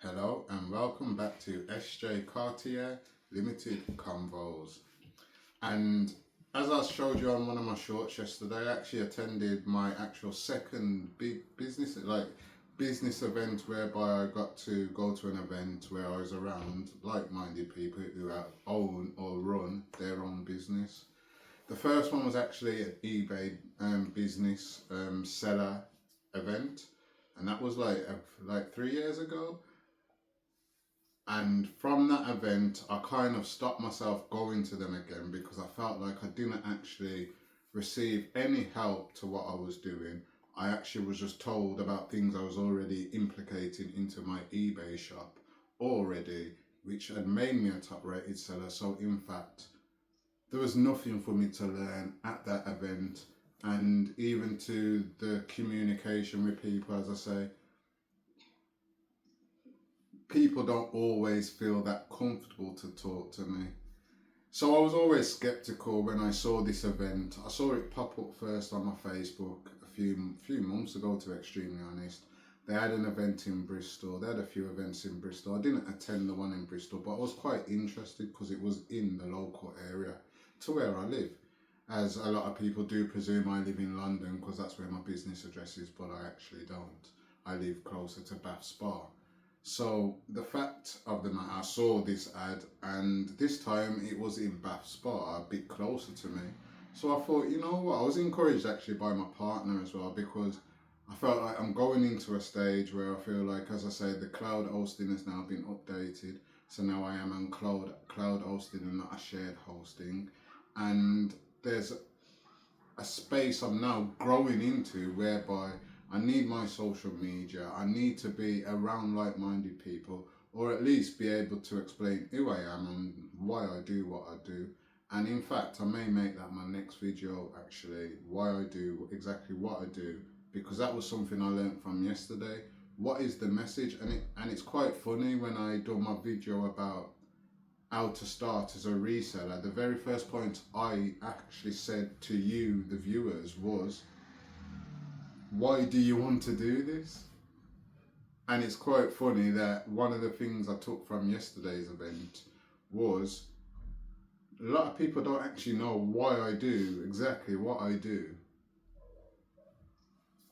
Hello and welcome back to SJ Cartier Limited Convos. And as I showed you on one of my shorts yesterday, I actually attended my actual second big business event whereby I got to go to an event where I was around like-minded people who own or run their own business. The first one was actually an eBay business seller event, and that was like 3 years ago. And from that event, I kind of stopped myself going to them again because I felt like I didn't actually receive any help to what I was doing. I actually was just told about things I was already implicating into my eBay shop already, which had made me a top rated seller. So in fact, there was nothing for me to learn at that event. And even to the communication with people, as I say, people don't always feel that comfortable to talk to me. So I was always skeptical when I saw this event. I saw it pop up first on my Facebook a few months ago, to be extremely honest. They had an event in Bristol. They had a few events in Bristol. I didn't attend the one in Bristol, but I was quite interested because it was in the local area to where I live. As a lot of people do presume I live in London because that's where my business address is, but I actually don't. I live closer to Bath Spa. So the fact of the matter, I saw this ad, and this time it was in Bath Spa, a bit closer to me. So I thought, you know what, I was encouraged actually by my partner as well, because I felt like I'm going into a stage where I feel like, as I say, the cloud hosting has now been updated. So now I am on cloud hosting and not a shared hosting. And there's a space I'm now growing into whereby I need my social media. I need to be around like-minded people, or at least be able to explain who I am and why I do what I do. And in fact, I may make that my next video, actually, why I do exactly what I do, because that was something I learned from yesterday. What is the message? And it's quite funny, when I do my video about how to start as a reseller, the very first point I actually said to you, the viewers, was, why do you want to do this? And it's quite funny that one of the things I took from yesterday's event was a lot of people don't actually know why I do exactly what I do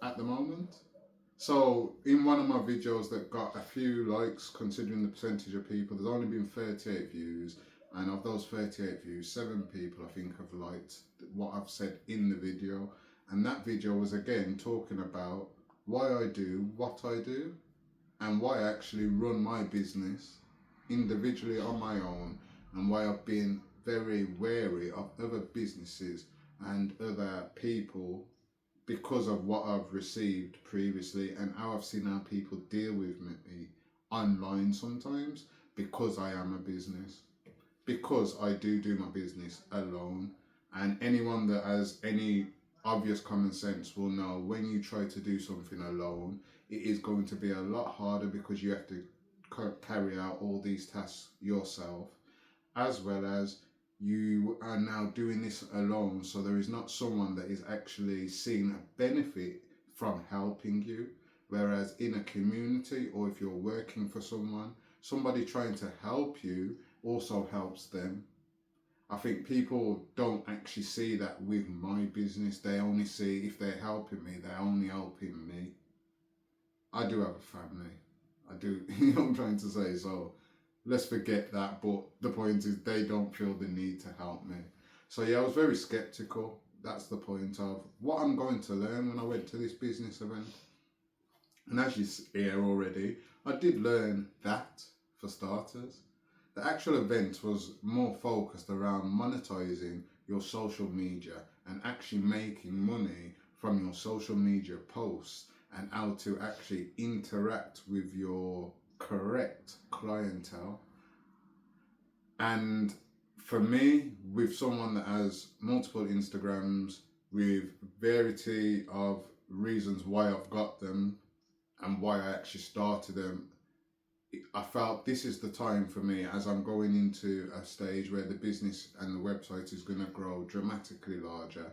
at the moment. So in one of my videos that got a few likes, considering the percentage of people, there's only been 38 views, and of those 38 views, 7 people I think have liked what I've said in the video. And that video was again talking about why I do what I do, and why I actually run my business individually on my own, and why I've been very wary of other businesses and other people because of what I've received previously, and how I've seen how people deal with me online sometimes, because I am a business, because I do my business alone. And anyone that has any obvious common sense will know, when you try to do something alone, it is going to be a lot harder, because you have to carry out all these tasks yourself, as well as you are now doing this alone, so there is not someone that is actually seeing a benefit from helping you. Whereas in a community, or if you're working for someone, somebody trying to help you also helps them. I think people don't actually see that with my business. They only see, if they're helping me, they're only helping me. I do have a family. I do, you know what I'm trying to say? So let's forget that, but the point is, they don't feel the need to help me. So yeah, I was very skeptical. That's the point of what I'm going to learn when I went to this business event. And as you hear already, I did learn that, for starters. The actual event was more focused around monetizing your social media and actually making money from your social media posts, and how to actually interact with your correct clientele. And for me, with someone that has multiple Instagrams with variety of reasons why I've got them and why I actually started them, I felt this is the time for me, as I'm going into a stage where the business and the website is going to grow dramatically larger.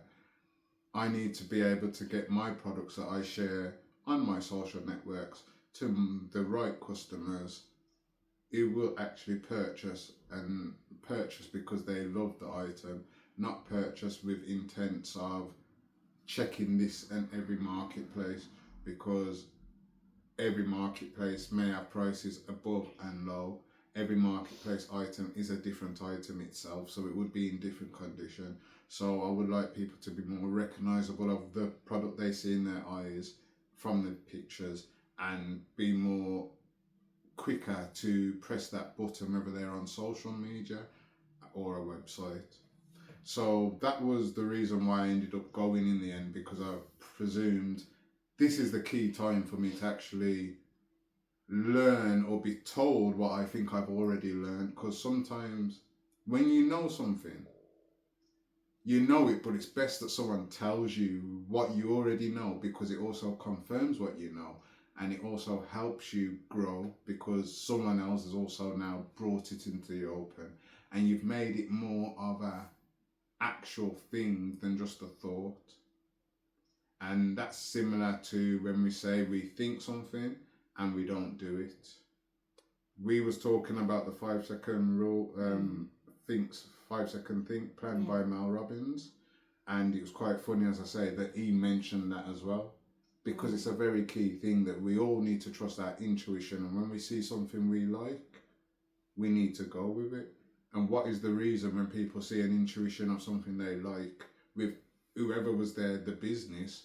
I need to be able to get my products that I share on my social networks to the right customers who will actually purchase because they love the item, not purchase with intents of checking this and every marketplace, because every marketplace may have prices above and low. Every marketplace item is a different item itself, so it would be in different condition. So I would like people to be more recognizable of the product they see in their eyes from the pictures, and be more quicker to press that button, whether they're on social media or a website. So that was the reason why I ended up going in the end, because I presumed this is the key time for me to actually learn or be told what I think I've already learned. Because sometimes when you know something, you know it, but it's best that someone tells you what you already know, because it also confirms what you know, and it also helps you grow, because someone else has also now brought it into the open, and you've made it more of a actual thing than just a thought. And that's similar to when we say we think something and we don't do it. We was talking about the 5-second rule, thinks 5-second think plan by Mel Robbins, and it was quite funny, as I say, that he mentioned that as well, because it's a very key thing that we all need to trust our intuition, and when we see something we like, we need to go with it. And what is the reason when people see an intuition of something they like with whoever was there, the business,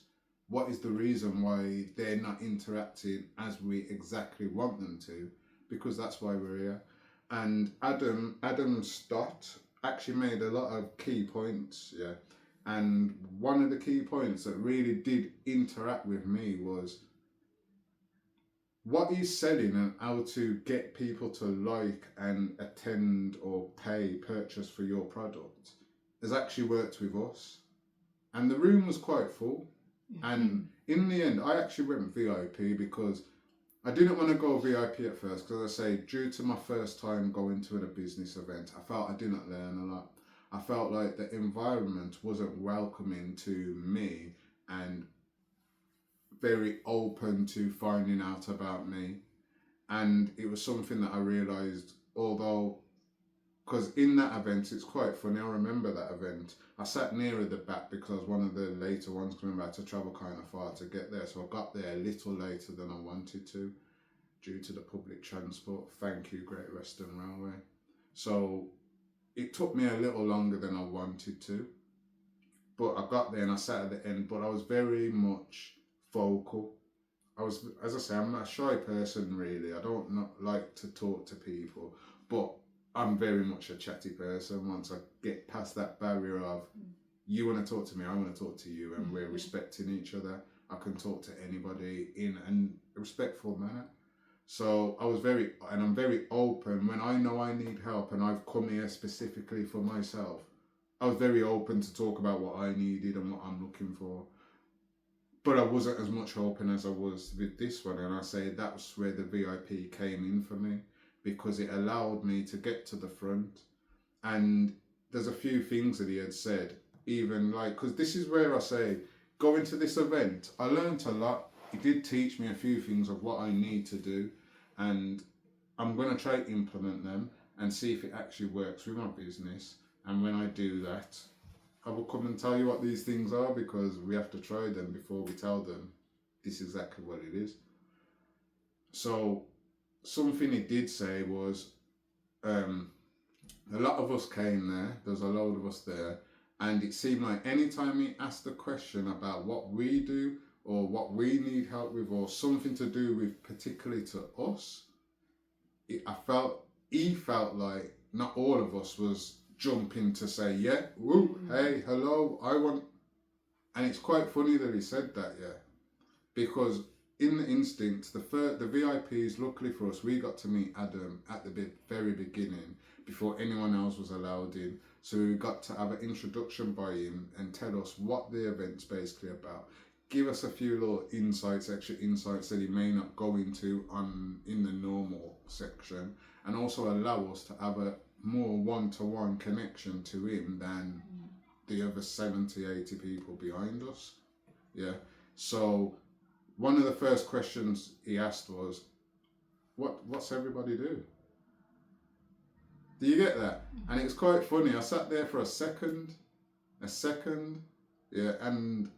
what is the reason why they're not interacting as we exactly want them to? Because that's why we're here. And Adam Stott actually made a lot of key points, yeah. And one of the key points that really did interact with me was what he's selling and how to get people to like and attend or purchase for your product has actually worked with us. And the room was quite full. And in the end, I actually went VIP because I didn't want to go VIP at first, because as I say, due to my first time going to a business event, I felt I didn't learn a lot. I felt like the environment wasn't welcoming to me and very open to finding out about me. And it was something that I realised, although, because in that event, it's quite funny, I remember that event, I sat nearer the back because I was one of the later ones, coming back to travel kind of far to get there, so I got there a little later than I wanted to, due to the public transport. Thank you, Great Western Railway. So it took me a little longer than I wanted to, but I got there and I sat at the end, but I was very much vocal. I was, as I say, I'm a shy person really. I don't not like to talk to people, but I'm very much a chatty person. Once I get past that barrier of you want to talk to me, I want to talk to you, and we're respecting each other, I can talk to anybody in a respectful manner. So I'm very open when I know I need help and I've come here specifically for myself. I was very open to talk about what I needed and what I'm looking for. But I wasn't as much open as I was with this one, and I say that's where the VIP came in for me, because it allowed me to get to the front. And there's a few things that he had said, even like, because this is where I say, going to this event, I learned a lot. He did teach me a few things of what I need to do, and I'm going to try to implement them and see if it actually works with my business. And when I do that, I will come and tell you what these things are, because we have to try them before we tell them this is exactly what it is. So something he did say was, a lot of us came there, there's a load of us there, and it seemed like anytime he asked a question about what we do or what we need help with or something to do with particularly to us, he felt like not all of us was jumping to say, yeah, woo, hey, hello, I want. And it's quite funny that he said that, yeah, because in the instinct, the VIPs, luckily for us, we got to meet Adam at the very beginning before anyone else was allowed in. So we got to have an introduction by him and tell us what the event's basically about. Give us a few little extra insights that he may not go into in the normal section, and also allow us to have a more one-to-one connection to him than the other 70, 80 people behind us. Yeah. So one of the first questions he asked was, what's everybody do? Do you get that? And it was quite funny. I sat there for a second, yeah, and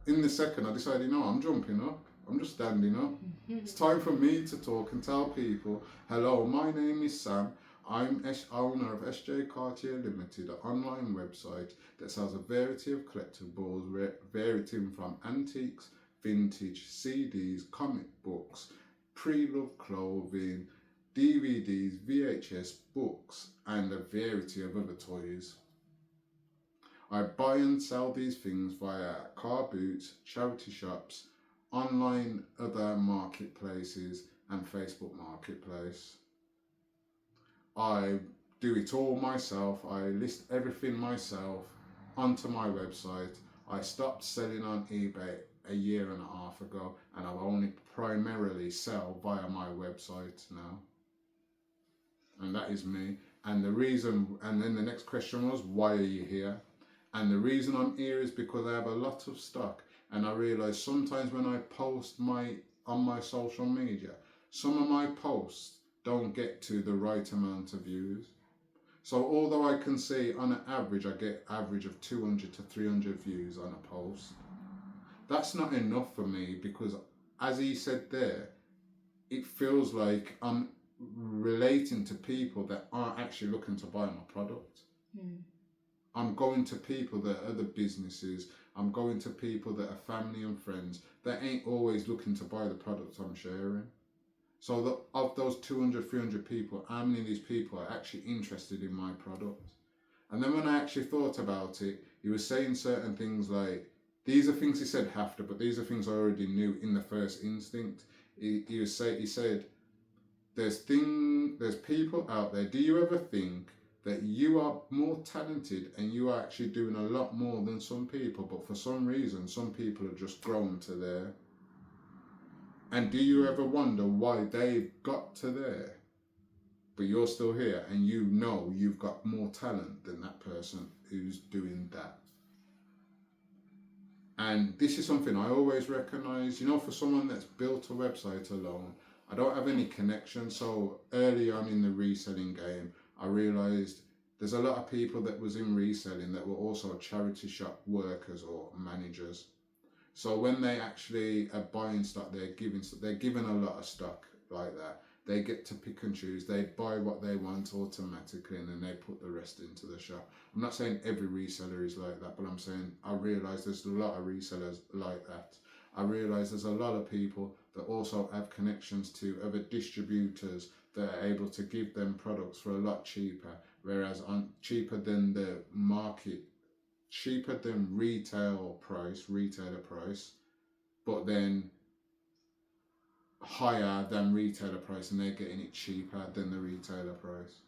in the second I decided, no, I'm jumping up. I'm just standing up. It's time for me to talk and tell people, hello, my name is Sam. I'm owner of SJ Cartier Limited, an online website that sells a variety of collectibles, varying from antiques, vintage, CDs, comic books, pre-loved clothing, DVDs, VHS, books, and a variety of other toys. I buy and sell these things via car boots, charity shops, online other marketplaces, and Facebook Marketplace. I do it all myself. I list everything myself onto my website. I stopped selling on eBay a year and a half ago, and I only primarily sell via my website now. And that is me. And the reason, and then the next question was, why are you here? And the reason I'm here is because I have a lot of stock, and I realise sometimes when I post on my social media, some of my posts don't get to the right amount of views. So although I can say on an average I get average of 200 to 300 views on a post, that's not enough for me, because as he said there, it feels like I'm relating to people that aren't actually looking to buy my product. I'm going to people that are other businesses. I'm going to people that are family and friends that ain't always looking to buy the products I'm sharing. So of those 200, 300 people, how many of these people are actually interested in my product? And then when I actually thought about it, he was saying certain things like, these are things he said have to, but these are things I already knew in the first instinct. He said, there's people out there, do you ever think that you are more talented and you are actually doing a lot more than some people, but for some reason some people are just grown to there? And do you ever wonder why they've got to there, but you're still here, and you know you've got more talent than that person who's doing that? And this is something I always recognise, for someone that's built a website alone, I don't have any connection. So early on in the reselling game, I realised there's a lot of people that was in reselling that were also charity shop workers or managers. So when they actually are buying stock, they're given a lot of stock like that. They get to pick and choose. They buy what they want automatically, and then they put the rest into the shop. I'm not saying every reseller is like that, but I'm saying I realise there's a lot of resellers like that. I realise there's a lot of people that also have connections to other distributors that are able to give them products for a lot cheaper, whereas cheaper than the market, cheaper than retailer price, but then higher than retailer price, and they're getting it cheaper than the retailer price.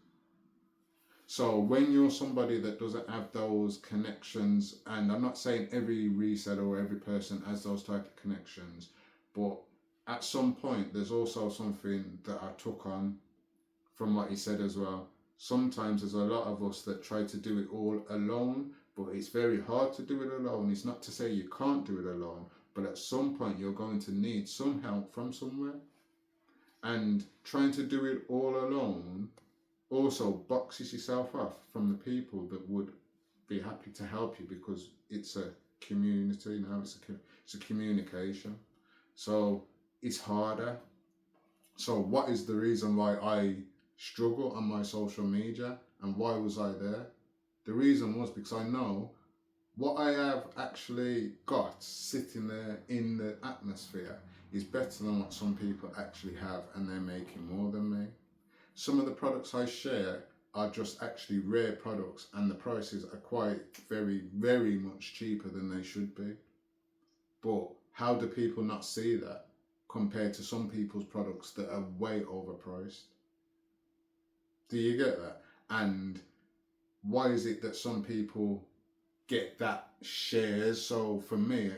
So when you're somebody that doesn't have those connections, and I'm not saying every reseller or every person has those type of connections, but at some point there's also something that I took on from what he said as well. Sometimes there's a lot of us that try to do it all alone, but it's very hard to do it alone. It's not to say you can't do it alone, but at some point you're going to need some help from somewhere. And trying to do it all alone also boxes yourself off from the people that would be happy to help you, because it's a community now, it's a communication. So it's harder. So what is the reason why I struggle on my social media, and why was I there? The reason was because I know what I have actually got sitting there in the atmosphere is better than what some people actually have, and they're making more than me. Some of the products I share are just actually rare products, and the prices are quite very, very much cheaper than they should be. But how do people not see that compared to some people's products that are way overpriced? Do you get that? And why is it that some people get that shares? So for me,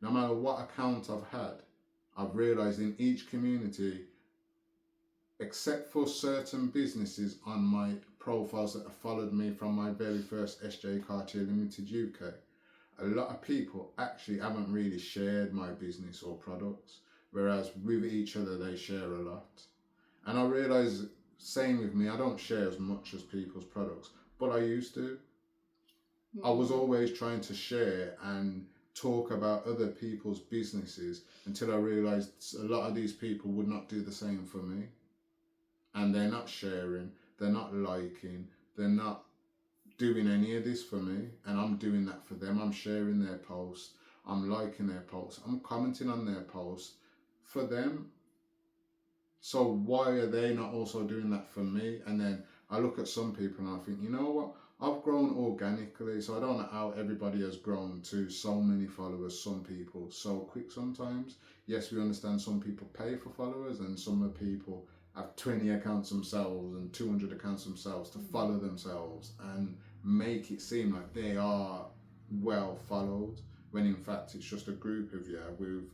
no matter what account I've had, I've realised in each community, except for certain businesses on my profiles that have followed me from my very first SJ Cartier Limited UK, a lot of people actually haven't really shared my business or products, whereas with each other they share a lot. And I realise, same with me, I don't share as much as people's products, but I used to. I was always trying to share and talk about other people's businesses until I realised a lot of these people would not do the same for me. And they're not sharing, they're not liking, they're not doing any of this for me, and I'm doing that for them. I'm sharing their posts, I'm liking their posts, I'm commenting on their posts for them. So why are they not also doing that for me? And then I look at some people and I think, you know what? I've grown organically, so I don't know how everybody has grown to so many followers, some people so quick sometimes. Yes, we understand some people pay for followers and some people have 20 accounts themselves and 200 accounts themselves to follow themselves and make it seem like they are well followed, when in fact it's just a group of you with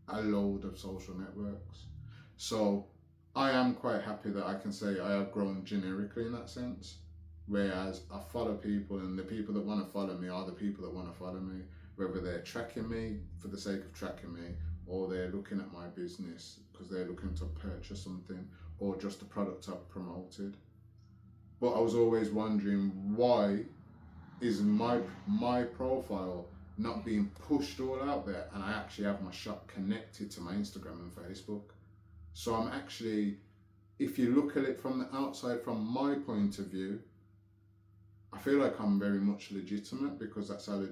a load of social networks. So I am quite happy that I can say I have grown generically in that sense. Whereas I follow people, and the people that want to follow me are the people that want to follow me, whether they're tracking me for the sake of tracking me, or they're looking at my business because they're looking to purchase something, or just the product I've promoted. But I was always wondering, why is my profile not being pushed all out there, and I actually have my shop connected to my Instagram and Facebook. So I'm actually, if you look at it from the outside, from my point of view, I feel like I'm very much legitimate, because that's how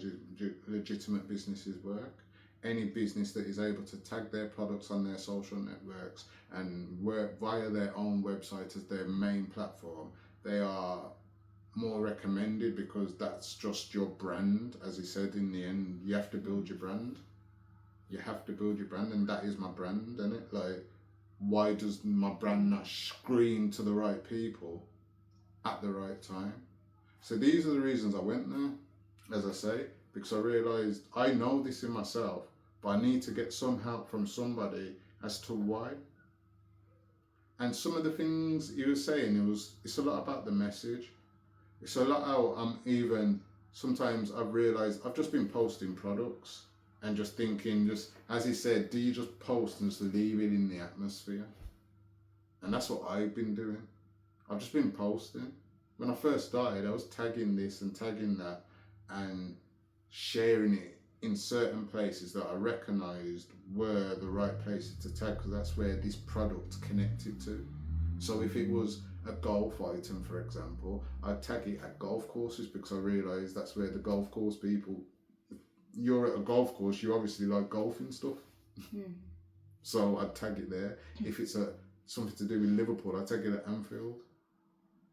legitimate businesses work. Any business that is able to tag their products on their social networks and work via their own website as their main platform, they are more recommended, because that's just your brand. As he said, in the end, you have to build your brand. You have to build your brand, and that is my brand, isn't it? Like, why does my brand not scream to the right people at the right time? So these are the reasons I went there, as I say, because I realised I know this in myself, but I need to get some help from somebody as to why. And some of the things he was saying, it's a lot about the message. It's a lot how I'm even, sometimes I've realised I've just been posting products and just thinking, just as he said, do you just post and just leave it in the atmosphere? And that's what I've been doing. I've just been posting. When I first started, I was tagging this and tagging that and sharing it in certain places that I recognised were the right places to tag, because that's where this product connected to. So if it was a golf item, for example, I'd tag it at golf courses, because I realised that's where the golf course people, you're at a golf course, you obviously like golfing stuff. So I'd tag it there. If it's something to do with Liverpool, I'd tag it at Anfield.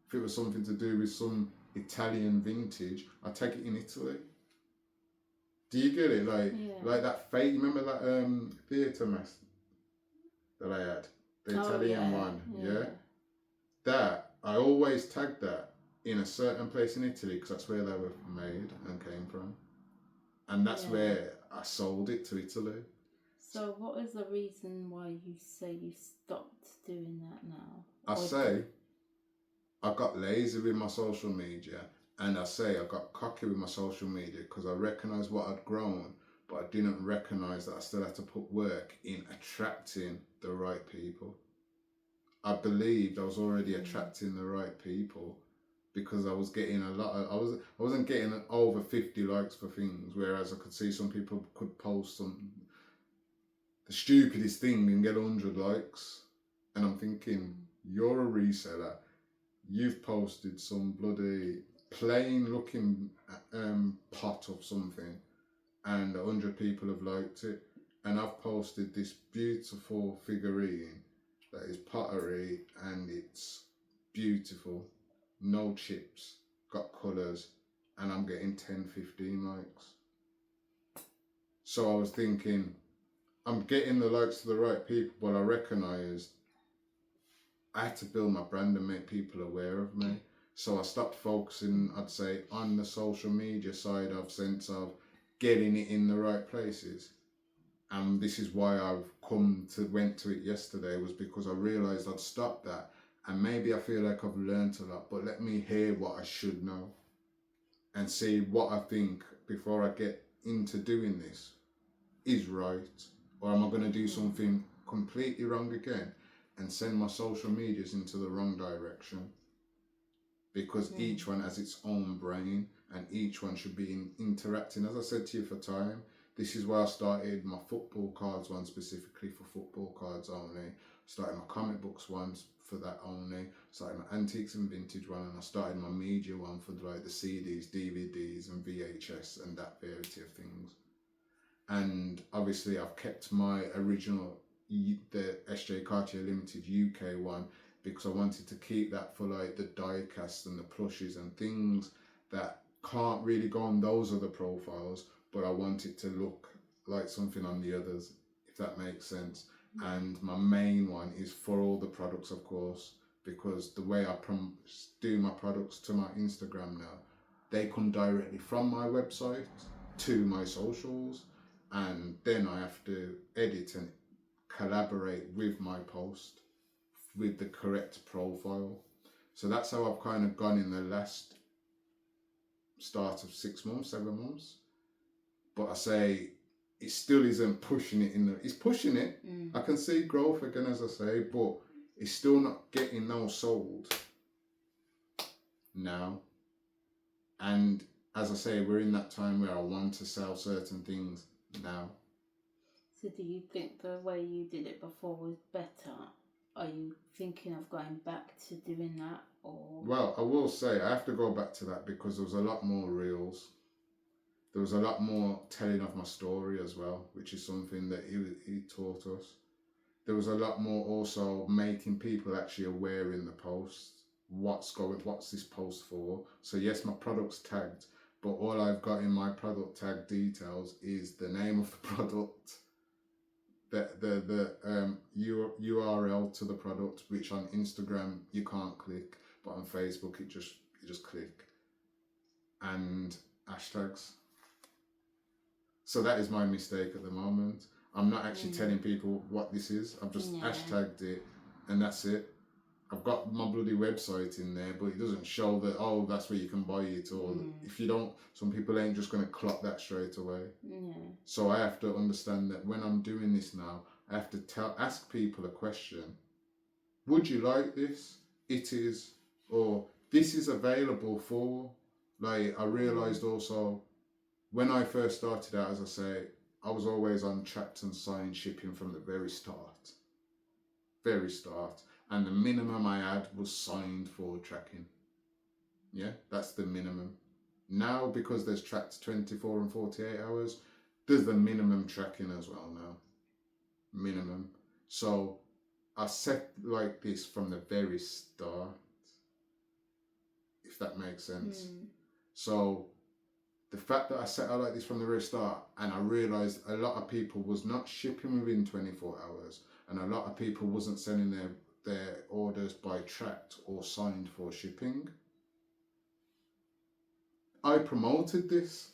If it was something to do with some Italian vintage, I'd take it in Italy. Do you get it? Like that fake, remember that theatre mask that I had? The Italian one, yeah? That, I always tagged that in a certain place in Italy, because that's where they were made and came from. And that's where I sold it to Italy. So what is the reason why you say you stopped doing that now? I got lazy with my social media, and I got cocky with my social media, because I recognised what I'd grown, but I didn't recognise that I still had to put work in attracting the right people. I believed I was already attracting the right people, because I was getting a lot of, I wasn't getting over 50 likes for things, whereas I could see some people could post the stupidest thing and get 100 likes, and I'm thinking, you're a reseller. You've posted some bloody plain looking pot of something and 100 people have liked it, and I've posted this beautiful figurine that is pottery and it's beautiful, no chips, got colours, and I'm getting 10-15 likes. So I was thinking, I'm getting the likes to the right people, but I recognised I had to build my brand and make people aware of me. So I stopped focusing, I'd say, on the social media side of sense of getting it in the right places. And this is why I've went to it yesterday, was because I realised I'd stopped that. And maybe I feel like I've learnt a lot, but let me hear what I should know and see what I think before I get into doing this is right, or am I going to do something completely wrong again and send my social medias into the wrong direction? Because each one has its own brain and each one should be interacting. As I said to you for time, this is why I started my football cards one specifically for football cards only. Started my comic books ones for that only. Started my antiques and vintage one, and I started my media one for like the CDs, DVDs, and VHS and that variety of things. And obviously, I've kept my original, the SJ Cartier Limited UK one, because I wanted to keep that for like the die cast and the plushes and things that can't really go on those other profiles, but I want it to look like something on the others, if that makes sense. And my main one is for all the products, of course, because the way I do my products to my Instagram now, they come directly from my website to my socials, and then I have to edit and collaborate with my post with the correct profile. So that's how I've kind of gone in the last start of 6 months, 7 months. But I say it still isn't pushing it it's pushing it. I can see growth again, as I say, but it's still not getting those sold now. And as I say, we're in that time where I want to sell certain things now. So do you think the way you did it before was better? Are you thinking of going back to doing that, or? Well, I will say I have to go back to that because there was a lot more reels. There was a lot more telling of my story as well, which is something that he taught us. There was a lot more also making people actually aware in the post. What's this post for? So yes, my product's tagged, but all I've got in my product tag details is the name of the product, the URL to the product, which on Instagram you can't click, but on Facebook you just click, and hashtags. So that is my mistake at the moment. I'm not actually telling people what this is. I've just hashtagged it, and that's it. I've got my bloody website in there, but it doesn't show that, oh, that's where you can buy it, or if you don't, some people ain't just going to clock that straight away. So I have to understand that when I'm doing this now, I have to ask people a question. Would you like this? It is, or this is available for. Like, I realised also, when I first started out, as I say, I was always on tracked and signed shipping from the very start. Very start. And the minimum I had was signed for tracking. Yeah, that's the minimum. Now, because there's tracked 24 and 48 hours, there's the minimum tracking as well now. Minimum. So I set like this from the very start, if that makes sense. So the fact that I set out like this from the very start, and I realised a lot of people was not shipping within 24 hours, and a lot of people wasn't sending their orders by tracked or signed for shipping. I promoted this.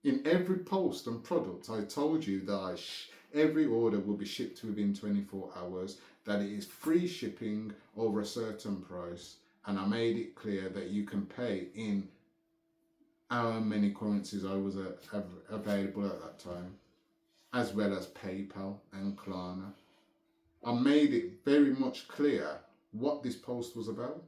In every post and product, I told you that every order will be shipped within 24 hours, that it is free shipping over a certain price, and I made it clear that you can pay in how many currencies I was available at that time, as well as PayPal and Klarna. I made it very much clear what this post was about.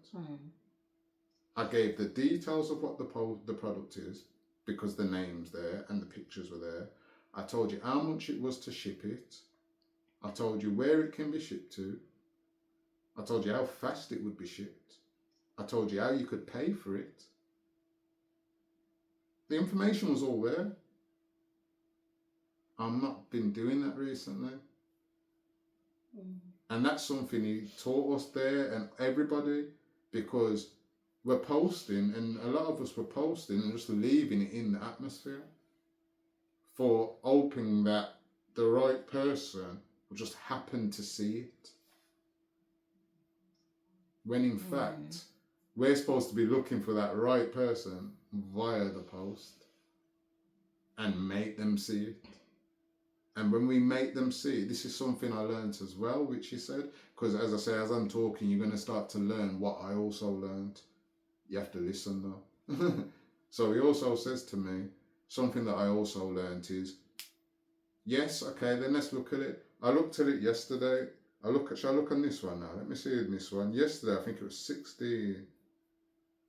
I gave the details of what the product is, because the name's there and the pictures were there. I told you how much it was to ship it. I told you where it can be shipped to. I told you how fast it would be shipped. I told you how you could pay for it. The information was all there. I've not been doing that recently. And that's something he taught us there and everybody, because we're posting, and a lot of us were posting and just leaving it in the atmosphere for hoping that the right person will just happen to see it. When in fact, we're supposed to be looking for that right person via the post and make them see it. And when we make them see, this is something I learned as well, which he said, because as I say, as I'm talking, you're going to start to learn what I also learned. You have to listen though. So he also says to me, something that I also learned is, yes, okay, then let's look at it. I looked at it yesterday. Shall I look on this one now? Let me see this one. Yesterday, I think it was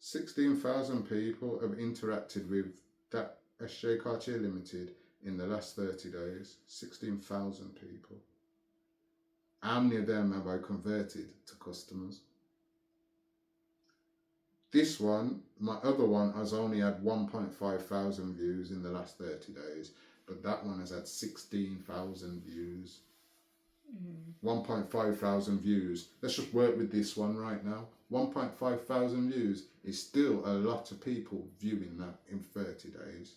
16,000 people have interacted with that SJ Cartier Limited in the last 30 days. 16,000 people. How many of them have I converted to customers? This one, my other one, has only had 1.5 thousand views in the last 30 days, but that one has had 16,000 views. 1.5 thousand views. Let's just work with this one right now. 1.5 thousand views is still a lot of people viewing that in 30 days.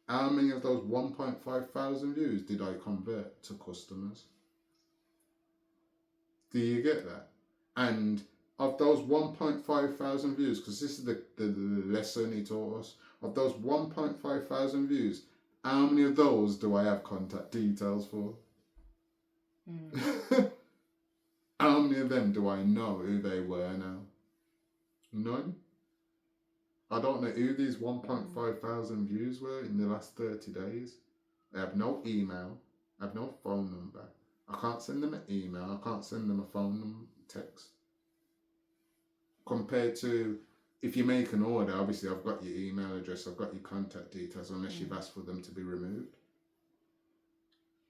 How many of those 1.5 thousand views did I convert to customers? Do you get that? And of those 1.5 thousand views, because this is the lesson he taught us, of those 1.5 thousand views, how many of those do I have contact details for? How many of them do I know who they were now? None. I don't know who these 1.5 thousand views were in the last 30 days. I have no email. I have no phone number. I can't send them an email. I can't send them a phone number, text. Compared to if you make an order, obviously I've got your email address, I've got your contact details, unless you've asked for them to be removed.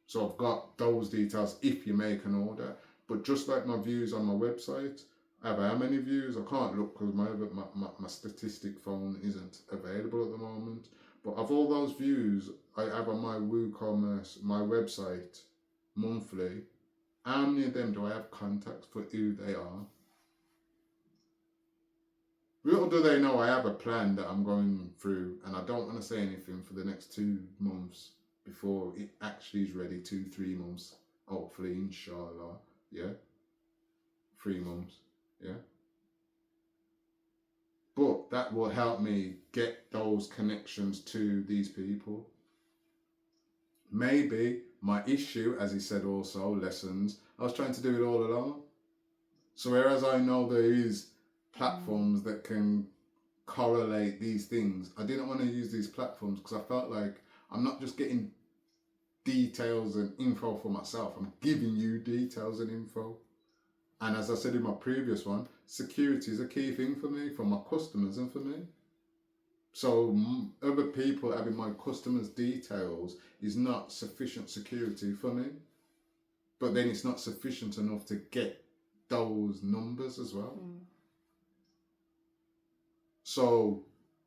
So I've got those details if you make an order. But just like my views on my website, I have how many views? I can't look because my statistic phone isn't available at the moment. But of all those views I have on my WooCommerce, my website, monthly, how many of them do I have contacts for who they are? Little do they know I have a plan that I'm going through, and I don't want to say anything for the next 2 months before it actually is ready. 2-3 months, hopefully, inshallah. Yeah, 3 months. Yeah, but that will help me get those connections to these people. Maybe my issue, as he said also, lessons, I was trying to do it all alone. So whereas I know there is platforms that can correlate these things, I didn't want to use these platforms because I felt like I'm not just getting details and info for myself, I'm giving you details and info. And as I said in my previous one, security is a key thing for me, for my customers and for me. So other people having my customers' details is not sufficient security for me. But then it's not sufficient enough to get those numbers as well. So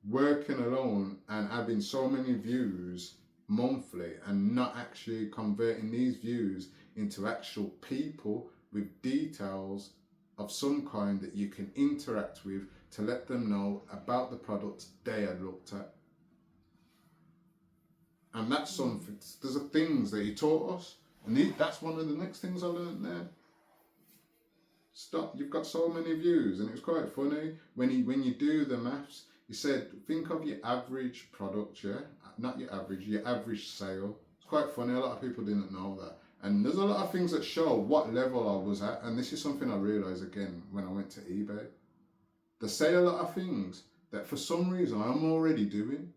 working alone and having so many views monthly and not actually converting these views into actual people with details of some kind that you can interact with to let them know about the products they had looked at. And that's something, there's a things that he taught us, and that's one of the next things I learned there. Stop, you've got so many views, and it was quite funny when you do the maths. He said, think of your average product, yeah, not your average sale. It's quite funny, a lot of people didn't know that. And there's a lot of things that show what level I was at, and this is something I realised again when I went to eBay. They say a lot of things that for some reason I'm already doing.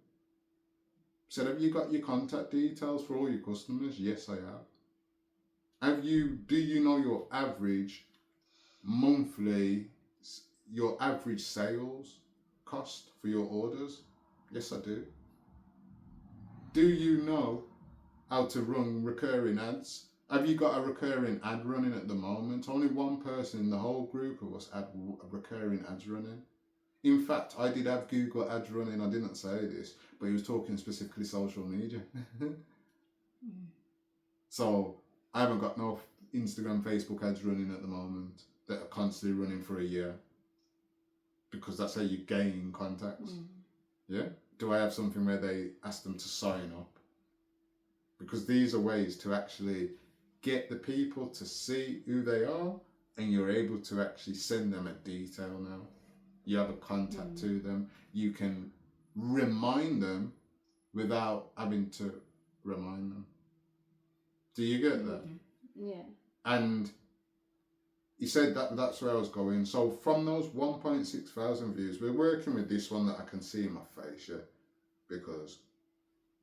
Said, have you got your contact details for all your customers? Yes, I have. Do you know your average monthly, your average sales cost for your orders? Yes, I do. Do you know how to run recurring ads? Have you got a recurring ad running at the moment? Only one person in the whole group of us had recurring ads running. In fact, I did have Google ads running. I didn't say this, but he was talking specifically social media. So I haven't got no Instagram, Facebook ads running at the moment that are constantly running for a year, because that's how you gain contacts. Yeah. Do I have something where they ask them to sign up? Because these are ways to actually get the people to see who they are, and you're able to actually send them a detail now. You have a contact to them. You can remind them without having to remind them. Do you get that? Yeah. And he said that's where I was going. So from those 1.6 thousand views, we're working with this one that I can see in my face, yeah, because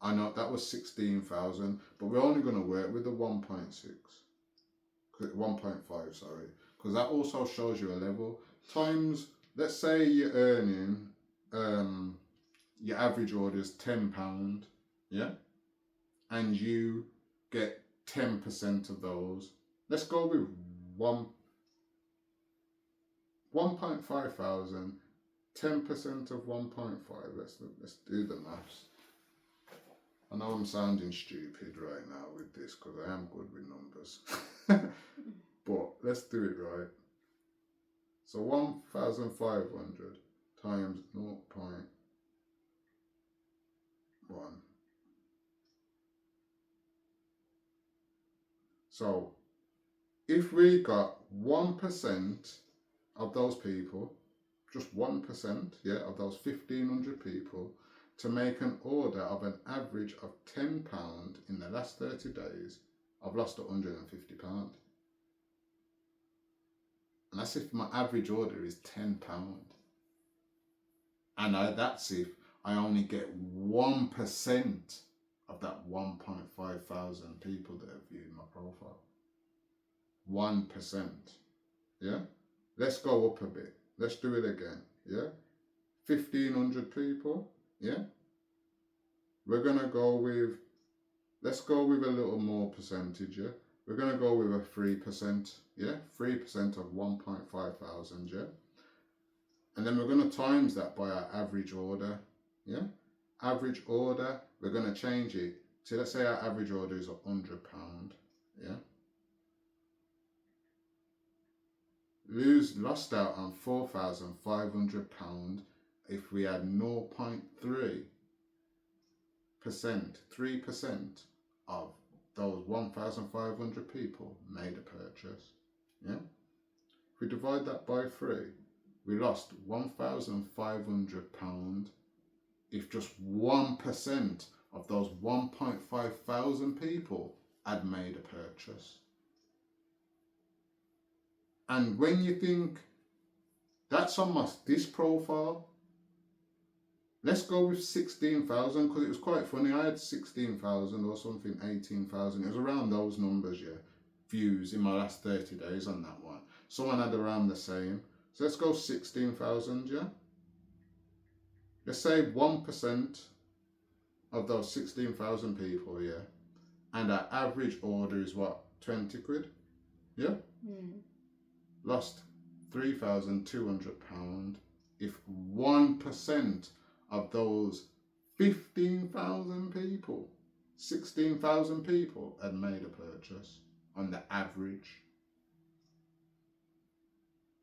I know that was 16,000, but we're only going to work with the 1.5, sorry, because that also shows you a level. Times, let's say you're earning, your average order is £10, yeah, and you get 10% of those. Let's go with 1.5 thousand. 10% of 1.5. Let's do the maths. I know I'm sounding stupid right now with this because I am good with numbers. But let's do it right. So 1,500 times 0.1. So if we got 1% of those people, just 1%, yeah, of those 1,500 people, to make an order of an average of £10 in the last 30 days, I've lost £150. And that's if my average order is £10. And that's if I only get 1% of that 1.5 thousand people that have viewed my profile. 1%. Yeah? Let's go up a bit. Let's do it again. Yeah? 1,500 people. Yeah? We're going to go with, let's go with a little more percentage. Yeah? We're going to go with a 3%. Yeah? 3% of 1.5 thousand. Yeah? And then we're going to times that by our average order. Yeah? Average order, we're going to change it to, let's say our average order is £100. Yeah? Lost out on £4,500 if we had 0.3%, 3% of those 1,500 people made a purchase. Yeah? If we divide that by 3, we lost £1,500 if just 1% of those 1.5 thousand people had made a purchase. And when you think that's on this profile, let's go with 16,000 because it was quite funny. I had 16,000 or something, 18,000. It was around those numbers, yeah, views in my last 30 days on that one. Someone had around the same. So let's go 16,000, yeah? Let's say 1% of those 16,000 people, yeah? And our average order is what, 20 quid? Yeah? Lost £3,200 if 1% of those 15,000 people, 16,000 people had made a purchase on the average.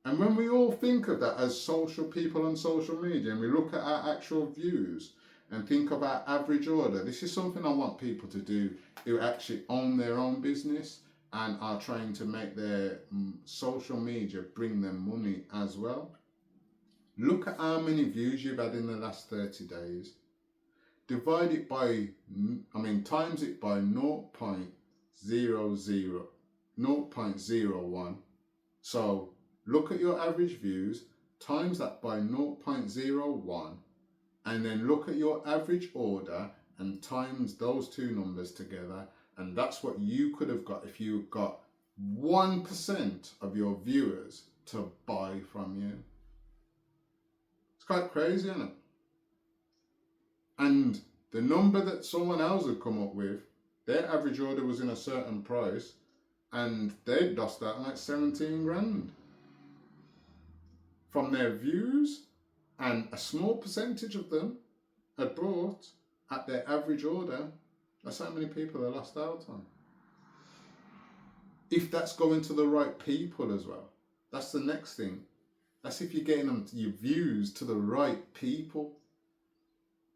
And when we all think of that as social people on social media and we look at our actual views and think of our average order, this is something I want people to do who actually own their own business and are trying to make their social media bring them money as well. Look at how many views you've had in the last 30 days. Divide it by, times it by 0.01. So look at your average views, times that by 0.01, and then look at your average order and times those two numbers together. And that's what you could have got if you got 1% of your viewers to buy from you. It's quite crazy, isn't it? And the number that someone else had come up with, their average order was in a certain price and they'd lost out on like 17 grand from their views, and a small percentage of them had bought at their average order. That's how many people they lost out on. If that's going to the right people as well, that's the next thing. That's if you're getting them your views to the right people.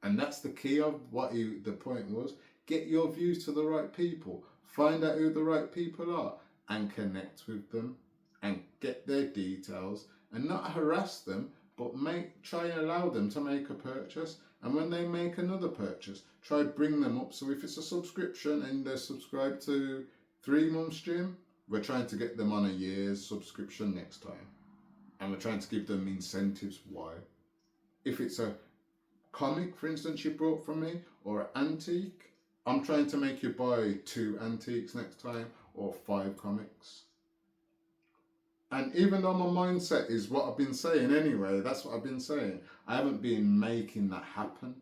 And that's the key of what the point was. Get your views to the right people. Find out who the right people are and connect with them and get their details and not harass them, but try and allow them to make a purchase. And when they make another purchase, try bring them up. So if it's a subscription and they're subscribed to 3 months gym, we're trying to get them on a year's subscription next time. And we're trying to give them incentives why. If it's a comic, for instance, you brought from me, or an antique, I'm trying to make you buy 2 antiques next time or 5 comics. And even though my mindset is what I've been saying anyway, that's what I've been saying, I haven't been making that happen.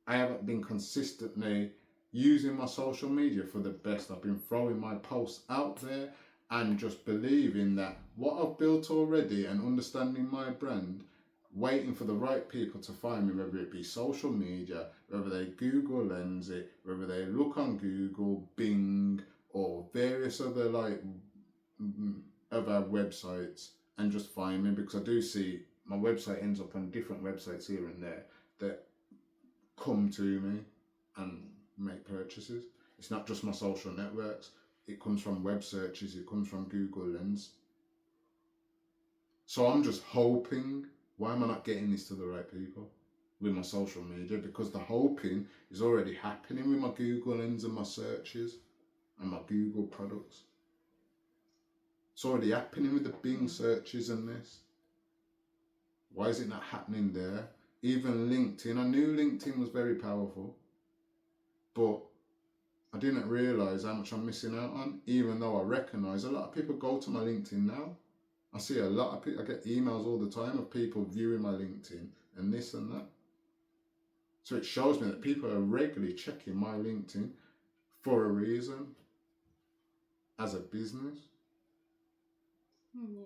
I haven't been consistently using my social media for the best. I've been throwing my posts out there and just believing that what I've built already and understanding my brand, waiting for the right people to find me, whether it be social media, whether they Google Lens it, whether they look on Google, Bing, or various other other websites, and just find me, because I do see my website ends up on different websites here and there that come to me and make purchases. It's not just my social networks, it comes from web searches, it comes from Google Lens. So I'm just hoping, why am I not getting this to the right people with my social media? Because the hoping is already happening with my Google Lens and my searches and my Google products. It's already happening with the Bing searches and this. Why is it not happening there? Even LinkedIn, I knew LinkedIn was very powerful, but I didn't realise how much I'm missing out on, even though I recognise a lot of people go to my LinkedIn now. I see a lot of people, I get emails all the time of people viewing my LinkedIn and this and that. So it shows me that people are regularly checking my LinkedIn for a reason, as a business. Yeah.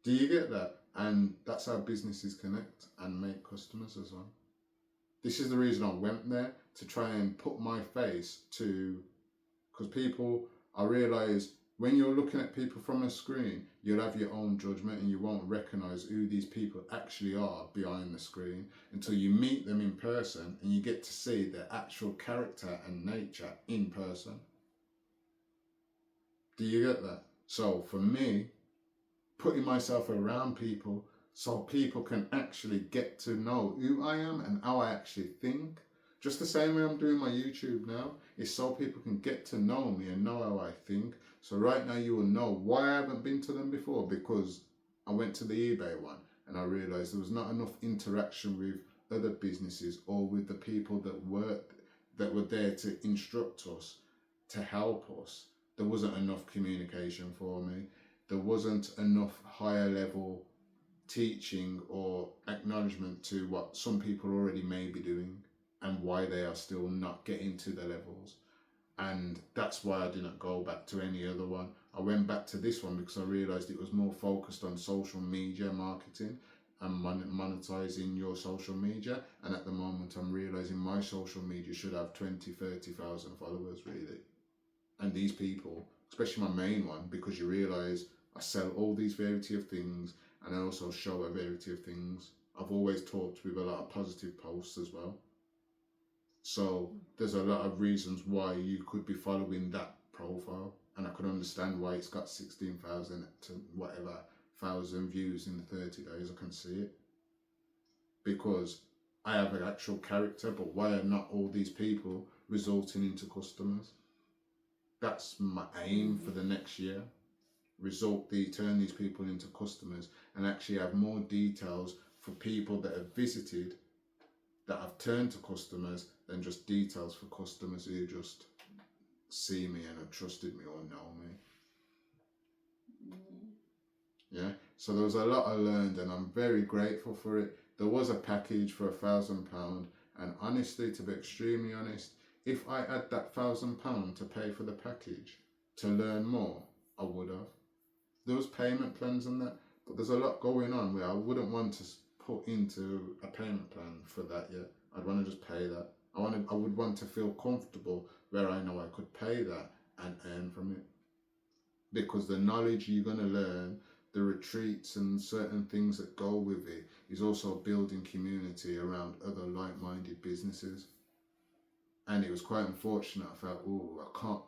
Do you get that? And that's how businesses connect and make customers as well. This is the reason I went there, to try and put my face to, because people, I realise when you're looking at people from a screen, you'll have your own judgment and you won't recognise who these people actually are behind the screen until you meet them in person and you get to see their actual character and nature in person. Do you get that? So for me, putting myself around people so people can actually get to know who I am and how I actually think. Just the same way I'm doing my YouTube now, is so people can get to know me and know how I think. So right now you will know why I haven't been to them before, because I went to the eBay one and I realised there was not enough interaction with other businesses or with the people that were there to instruct us, to help us. There wasn't enough communication for me. There wasn't enough higher level teaching or acknowledgement to what some people already may be doing and why they are still not getting to the levels. And that's why I didn't go back to any other one. I went back to this one because I realised it was more focused on social media marketing and monetizing your social media. And at the moment I'm realising my social media should have 20,000-30,000 followers really. And these people, especially my main one, because you realise I sell all these variety of things and I also show a variety of things. I've always talked with a lot of positive posts as well. So there's a lot of reasons why you could be following that profile, and I could understand why it's got 16,000 to whatever thousand views in 30 days. I can see it because I have an actual character, but why are not all these people resulting into customers? That's my aim for the next year. Turn these people into customers and actually have more details for people that have visited, that have turned to customers, than just details for customers who just see me and have trusted me or know me. Yeah, so there was a lot I learned and I'm very grateful for it. There was a package for £1,000, and honestly, to be extremely honest, if I had that £1,000 to pay for the package to learn more, I would have. There was payment plans and that, but there's a lot going on where I wouldn't want to put into a payment plan for that yet. I'd want to just pay that. I would want to feel comfortable where I know I could pay that and earn from it. Because the knowledge you're going to learn, the retreats and certain things that go with it, is also building community around other like-minded businesses. And it was quite unfortunate. I felt,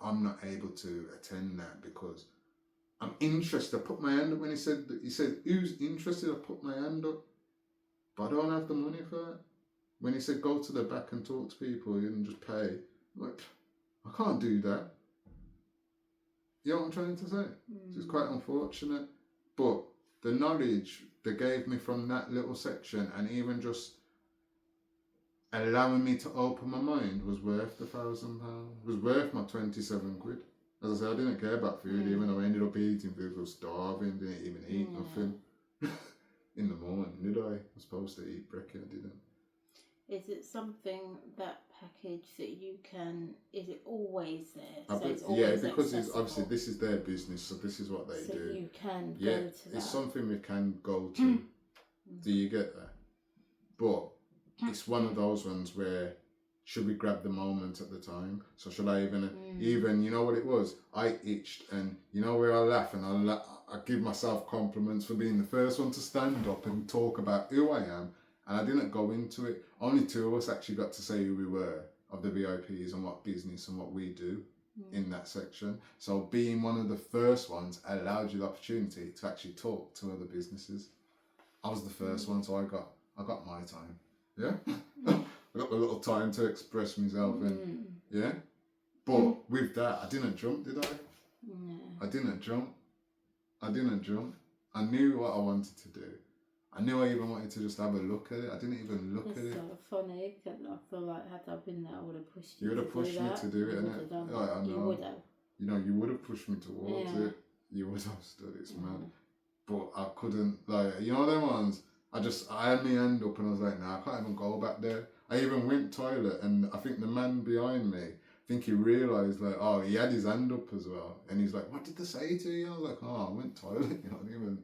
I'm not able to attend that because I'm interested. I put my hand up when he said, who's interested? I put my hand up, but I don't have the money for it. When he said, go to the back and talk to people and just pay, I'm like, I can't do that. You know what I'm trying to say? So it's quite unfortunate. But the knowledge they gave me from that little section, and even just allowing me to open my mind was worth the £1,000. Was worth my 27 quid. As I said, I didn't care about food, even though I ended up eating food. I was starving, didn't even eat nothing. In the morning, did I? I was supposed to eat brekkie, I didn't. Is it something, that package, that you can, is it always there? Because it's obviously this is their business, so this is what they do. So you can go to that. It's something we can go to. Do you get that? But it's one of those ones where, should we grab the moment at the time? So should I even, you know what it was? I itched, and you know where I laugh and I give myself compliments for being the first one to stand up and talk about who I am. And I didn't go into it. Only 2 of us actually got to say who we were, of the VIPs, and what business and what we do in that section. So being one of the first ones allowed you the opportunity to actually talk to other businesses. I was the first one, so I got my time. Yeah? I got the little time to express myself, and yeah. But with that, I didn't jump, did I? No. I didn't jump. I knew what I wanted to do. I knew I even wanted to just have a look at it. I didn't even look at it. It's so funny, because I feel like had I been there, I would have pushed you. You would have pushed me to do it, innit? I know. You would have. You know, you would have pushed me towards it. You would have stood. It's mad. But I couldn't, like, you know them ones? I had my hand up and I was like, nah, I can't even go back there. I even went toilet, and I think the man behind me, I think he realised, like, oh, he had his hand up as well. And he's like, what did they say to you? I was like, oh, I went toilet, you know, I didn't even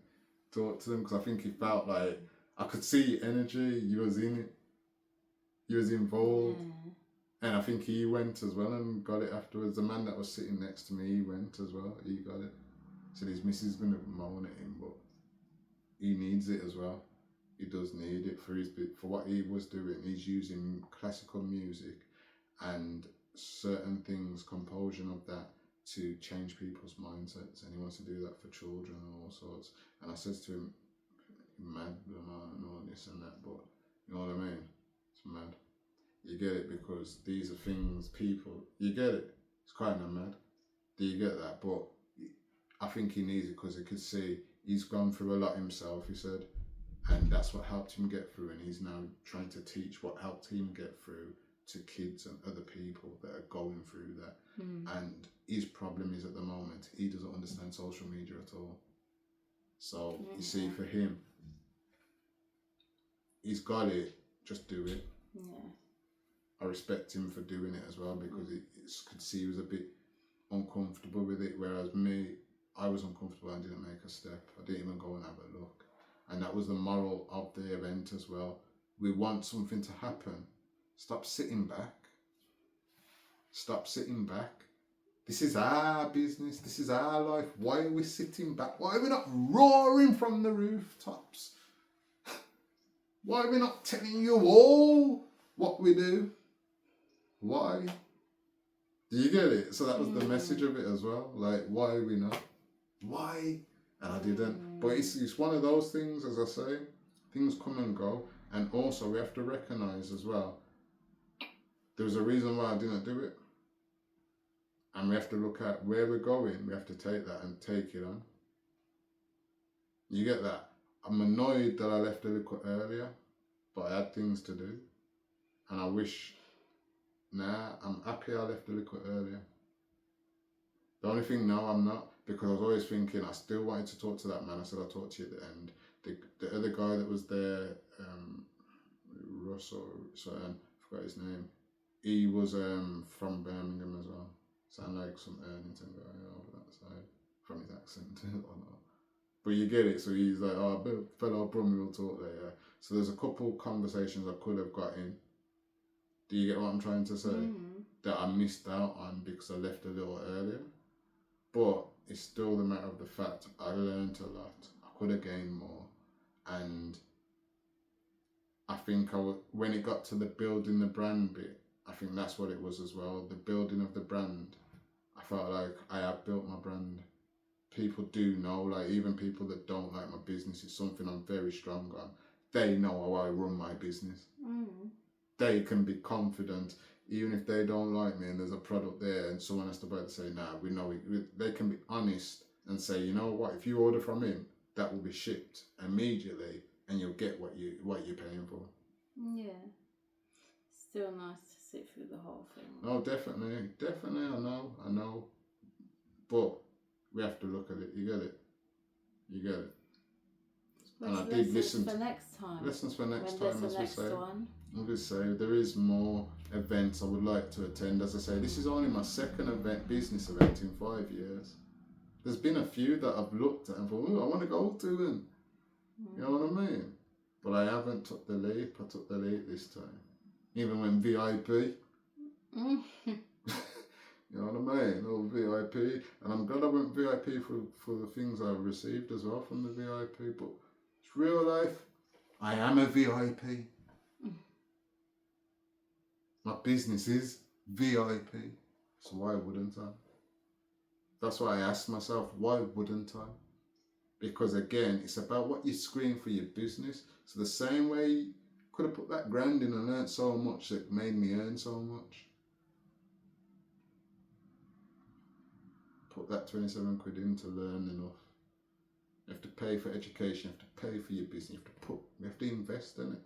talk to them, because I think he felt like, I could see energy, he was in it, he was involved. And I think he went as well and got it afterwards. The man that was sitting next to me, he went as well, he got it. So his missus is going to moan at him, but he needs it as well. He does need it for what he was doing. He's using classical music and certain things, composition of that, to change people's mindsets, and he wants to do that for children and all sorts. And I says to him, mad, and all this and that, but you know what I mean? It's mad. You get it, because these are things, people, you get it. It's kind of mad. Do you get that? But I think he needs it, because he could see he's gone through a lot himself, he said. And that's what helped him get through, and he's now trying to teach what helped him get through to kids and other people that are going through that. And his problem is, at the moment, he doesn't understand social media at all. So you see, for him, he's got it, just do it. I respect him for doing it as well, because he could see he was a bit uncomfortable with it, whereas me, I was uncomfortable and didn't make a step. I didn't even go and have a look. And that was the moral of the event as well. We want something to happen. Stop sitting back. Stop sitting back. This is our business. This is our life. Why are we sitting back? Why are we not roaring from the rooftops? Why are we not telling you all what we do? Why? Do you get it? So that was the message of it as well. Like, why are we not? Why? And I didn't. But it's one of those things, as I say, things come and go. And also, we have to recognise as well, there's a reason why I didn't do it. And we have to look at where we're going. We have to take that and take it on. You get that? I'm annoyed that I left a little earlier, but I had things to do. And I wish, I'm happy I left a little earlier. The only thing now I'm not, because I was always thinking, I still wanted to talk to that man. I said I'll talk to you at the end. The other guy that was there, Russell, I forgot his name. He was from Birmingham as well. Sound like some Ernington guy over that side, from his accent or not. But you get it. So he's like, oh, fellow Brummy will talk there. Yeah. So there's a couple conversations I could have got in. Do you get what I'm trying to say? That I missed out on because I left a little earlier. But it's still the matter of the fact I learned a lot. I could have gained more. And I think when it got to the building the brand bit, I think that's what it was as well. The building of the brand. I felt like I have built my brand. People do know, like even people that don't like my business, it's something I'm very strong on. They know how I run my business. They can be confident, even if they don't like me and there's a product there and someone has to buy it, say, nah, we know it. They can be honest and say, you know what, if you order from him, that will be shipped immediately and you'll get what you're paying for. Yeah. Still nice to sit through the whole thing. Oh, definitely, I know. But we have to look at it. You get it. And I did listen for next time. Lessons for next when time, as we say. One. As we say, there is more events I would like to attend. As I say, this is only my second business event in 5 years. There's been a few that I've looked at and thought, oh, I want to go to them. You know what I mean? But I haven't took the leap. I took the leap this time. Even when VIP. You know what I mean? Oh, VIP. And I'm glad I went VIP for the things I received as well from the VIP. But it's real life. I am a VIP. My business is VIP. So why wouldn't I? That's why I asked myself, why wouldn't I? Because again, it's about what you screen for your business. So the same way you could have put that grand in and earned so much that made me earn so much. Put that 27 quid in to learn enough. You have to pay for education, you have to pay for your business, you have to invest in it.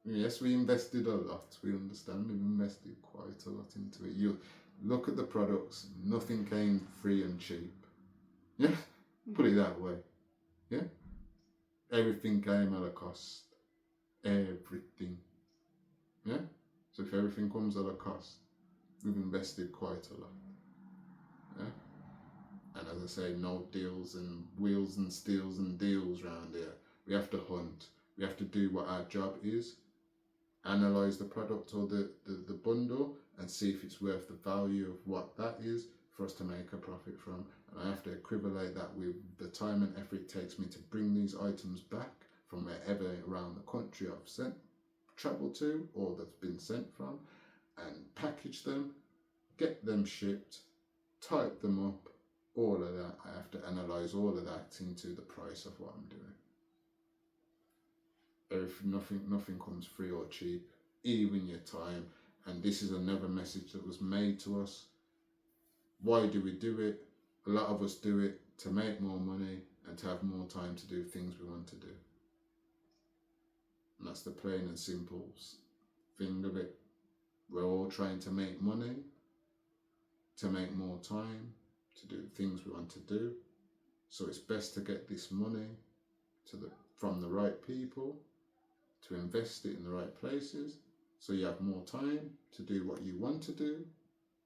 Yes, we invested a lot, we understand, we've invested quite a lot into it. You look at the products, nothing came free and cheap. Yeah, put it that way. Yeah, everything came at a cost. Everything. Yeah, so if everything comes at a cost, we've invested quite a lot. Yeah, and as I say, no deals and wheels and steals and deals around here. We have to hunt. We have to do what our job is. Analyze the product or the bundle and see if it's worth the value of what that is for us to make a profit from. And I have to equivalate that with the time and effort it takes me to bring these items back from wherever around the country I've traveled to or that's been sent from, and package them, get them shipped, type them up, all of that. I have to analyze all of that into the price of what I'm doing. Nothing comes free or cheap, even your time. And this is another message that was made to us. Why do we do it? A lot of us do it to make more money and to have more time to do things we want to do. And that's the plain and simple thing of it. We're all trying to make money, to make more time, to do things we want to do. So it's best to get this money from the right people, to invest it in the right places, so you have more time to do what you want to do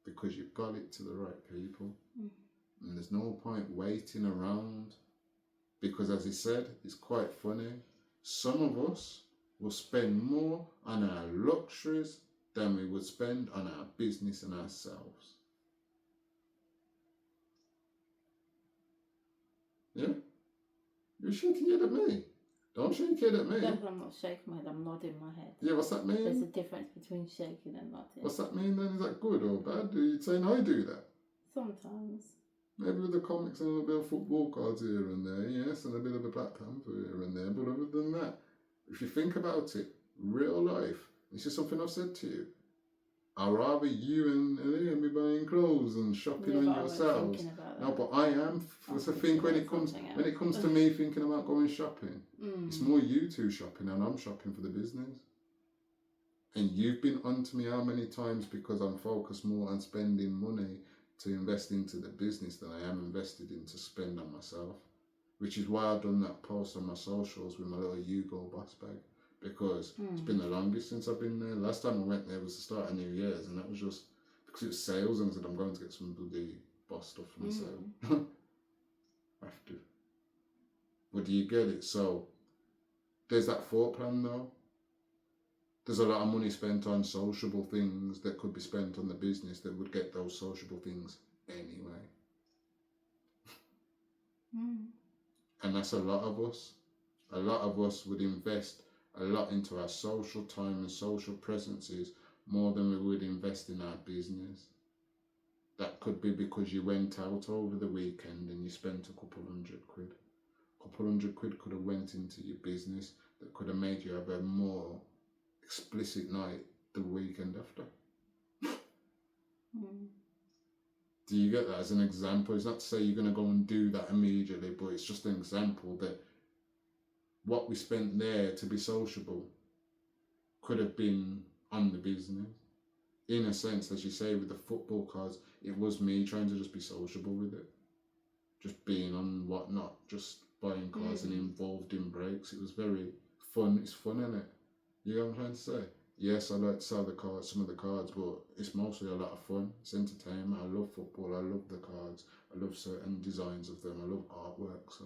because you've got it to the right people. And there's no point waiting around, because as he said, it's quite funny. Some of us will spend more on our luxuries than we would spend on our business and ourselves. Yeah? You're shaking your head at me. Don't shake your head at me. No, I'm not shaking my head, I'm nodding my head. Yeah, what's that mean? There's a difference between shaking and nodding. What's that mean then? Is that good or bad? Are you saying I do that? Sometimes. Maybe with the comics and a little bit of football cards here and there, yes, and a bit of a Black Panther here and there. But other than that, if you think about it, real life, this is something I've said to you. I'd rather you and Liam be buying clothes and shopping on yourselves. No, but I am. That's the thing when it comes to me thinking about going shopping. It's more you two shopping and I'm shopping for the business. And you've been onto me how many times because I'm focused more on spending money to invest into the business than I am invested in to spend on myself. Which is why I've done that post on my socials with my little Hugo boss bag. Because it's been the longest since I've been there. Last time I went there was the start of New Year's, and that was just because it was sales, and I said I'm going to get some bloody boss stuff from the sale. I have to. But do you get it? So there's that thought plan though. There's a lot of money spent on sociable things that could be spent on the business that would get those sociable things anyway. And that's a lot of us. A lot of us would invest a lot into our social time and social presences more than we would invest in our business. That could be because you went out over the weekend and you spent a couple hundred quid. A couple hundred quid could have went into your business that could have made you have a more explicit night the weekend after. Do you get that as an example? It's not to say you're going to go and do that immediately, but it's just an example that what we spent there to be sociable could have been on the business. In a sense, as you say, with the football cards, it was me trying to just be sociable with it. Just being on whatnot, just buying cards and involved in breaks. It was very fun. It's fun, isn't it? You know what I'm trying to say? Yes, I like to sell the cards, some of the cards, but it's mostly a lot of fun. It's entertainment. I love football. I love the cards. I love certain designs of them. I love artwork. So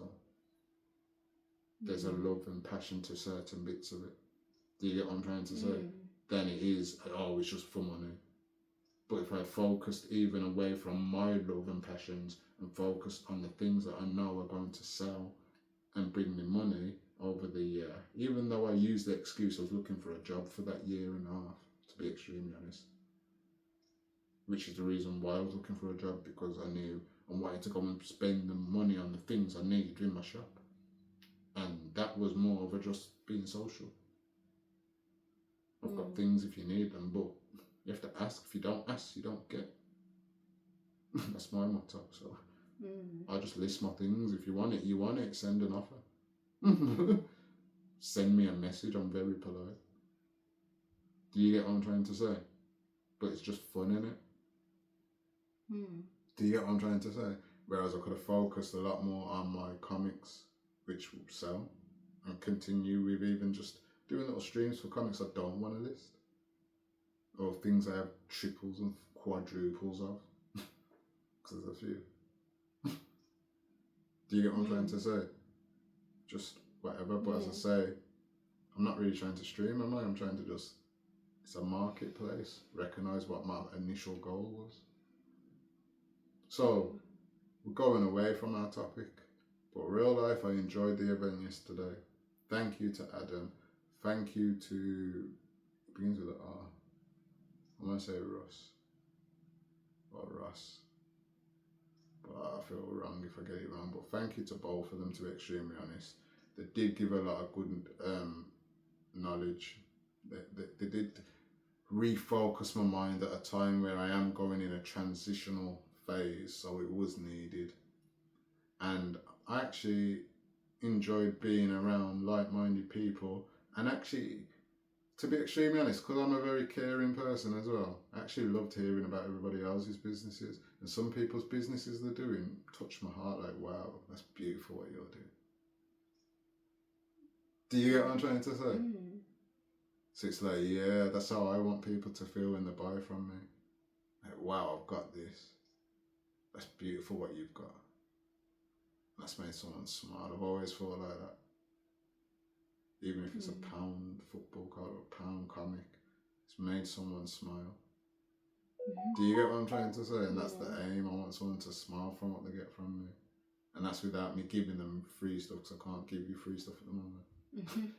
there's a love and passion to certain bits of it. Do you get what I'm trying to say? Then it is always just for money. But if I focused even away from my love and passions and focused on the things that I know are going to sell and bring me money over the year, even though I used the excuse I was looking for a job for that year and a half, to be extremely honest, which is the reason why I was looking for a job, because I knew I wanted to go and spend the money on the things I needed in my shop. And that was more of a just being social. I've got things if you need them, but you have to ask. If you don't ask, you don't get. That's my motto. So I just list my things. If you want it, you want it. Send an offer. Send me a message. I'm very polite. Do you get what I'm trying to say? But it's just fun, innit? Do you get what I'm trying to say? Whereas I could have focused a lot more on my comics, which will sell, and continue with even just doing little streams for comics I don't want to list. Or things I have triples and quadruples of. Because there's a few. Do you get what I'm trying to say? Just whatever. But as I say, I'm not really trying to stream, am I? I'm trying to just, it's a marketplace. Recognise what my initial goal was. So, we're going away from our topic. But real life, I enjoyed the event yesterday. Thank you to Adam. Thank you to, it begins with an R. I'm going to say Russ. Or Russ. But I feel wrong if I get it wrong. But thank you to both of them, to be extremely honest. They did give a lot of good knowledge. They did refocus my mind at a time where I am going in a transitional phase, so it was needed. And I actually enjoyed being around like-minded people, and actually, to be extremely honest, because I'm a very caring person as well, I actually loved hearing about everybody else's businesses, and some people's businesses they're doing touch my heart, like, wow, that's beautiful what you're doing. Do you get what I'm trying to say? So it's like, yeah, that's how I want people to feel when they buy from me. Like, wow, I've got this. That's beautiful what you've got. That's made someone smile. I've always thought like that. Even if it's a pound football card or a pound comic, it's made someone smile. Do you get what I'm trying to say? And that's the aim. I want someone to smile from what they get from me. And that's without me giving them free stuff, because I can't give you free stuff at the moment.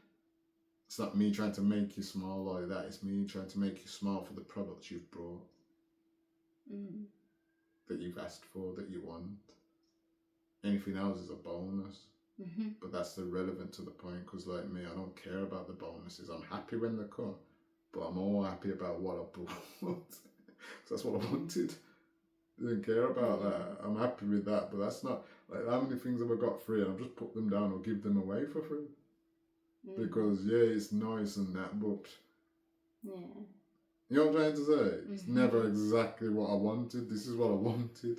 It's not me trying to make you smile like that. It's me trying to make you smile for the products you've brought. That you've asked for, that you want. Anything else is a bonus. But that's irrelevant to the point, because like me, I don't care about the bonuses. I'm happy when they come, but I'm more happy about what I bought. So that's what I wanted. I didn't care about that. I'm happy with that, but that's not, like, how many things have I got free and I've just put them down or give them away for free? Because yeah, it's nice and that, but you know what I'm trying to say? It's never exactly what I wanted. This is what I wanted.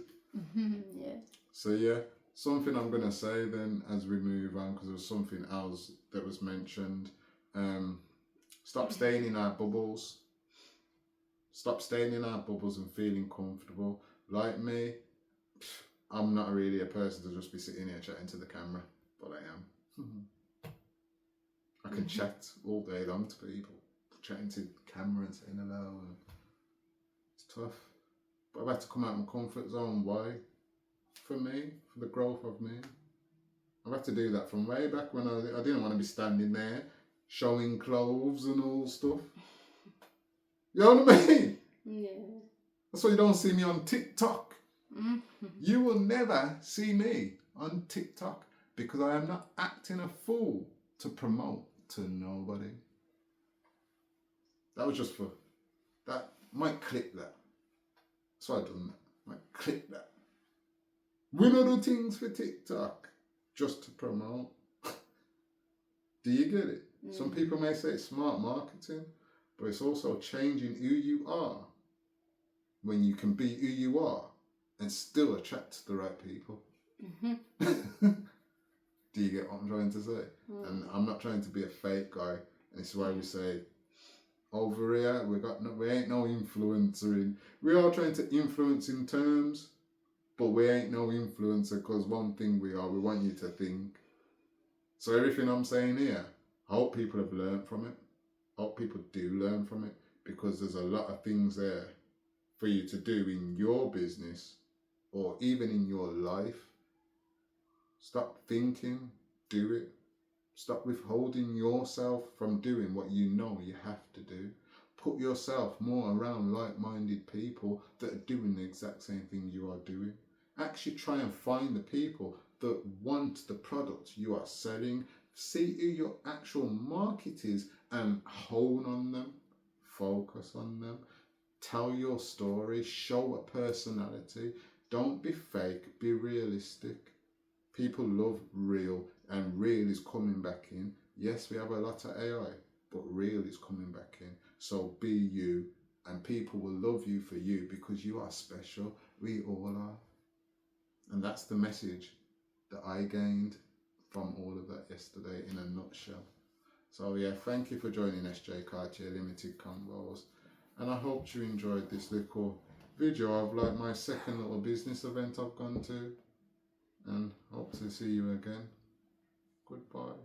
So yeah, something I'm going to say then as we move on, because there was something else that was mentioned. Stop staying in our bubbles. Stop staying in our bubbles and feeling comfortable. Like me, I'm not really a person to just be sitting here chatting to the camera, but I am. I can chat all day long to people, chatting to the camera and saying hello. And it's tough. But I've had to come out of my comfort zone. Why? For me, for the growth of me. I've had to do that from way back when I didn't want to be standing there showing clothes and all stuff. You know what I mean? Yeah. That's why you don't see me on TikTok. You will never see me on TikTok, because I am not acting a fool to promote to nobody. That was just for, that might clip that. So I done that. Might clip that. We don't do things for TikTok just to promote. Do you get it? Some people may say it's smart marketing, but it's also changing who you are when you can be who you are and still attract the right people. Do you get what I'm trying to say? And I'm not trying to be a fake guy, and this is why we say over here we ain't no influencer. We are trying to influence in terms, but we ain't no influencer, because one thing we are, we want you to think. So everything I'm saying here, I hope people have learned from it. I hope people do learn from it, because there's a lot of things there for you to do in your business or even in your life. Stop thinking, do it. Stop withholding yourself from doing what you know you have to do. Put yourself more around like-minded people that are doing the exact same thing you are doing. Actually try and find the people that want the product you are selling. See who your actual market is and hone on them. Focus on them. Tell your story. Show a personality. Don't be fake. Be realistic. People love real, and real is coming back in. Yes, we have a lot of AI, but real is coming back in. So be you, and people will love you for you, because you are special. We all are. And that's the message that I gained from all of that yesterday in a nutshell. So yeah, thank you for joining SJ Cartier Limited Convos. And I hope you enjoyed this little video of like my second little business event I've gone to. And hope to see you again. Goodbye.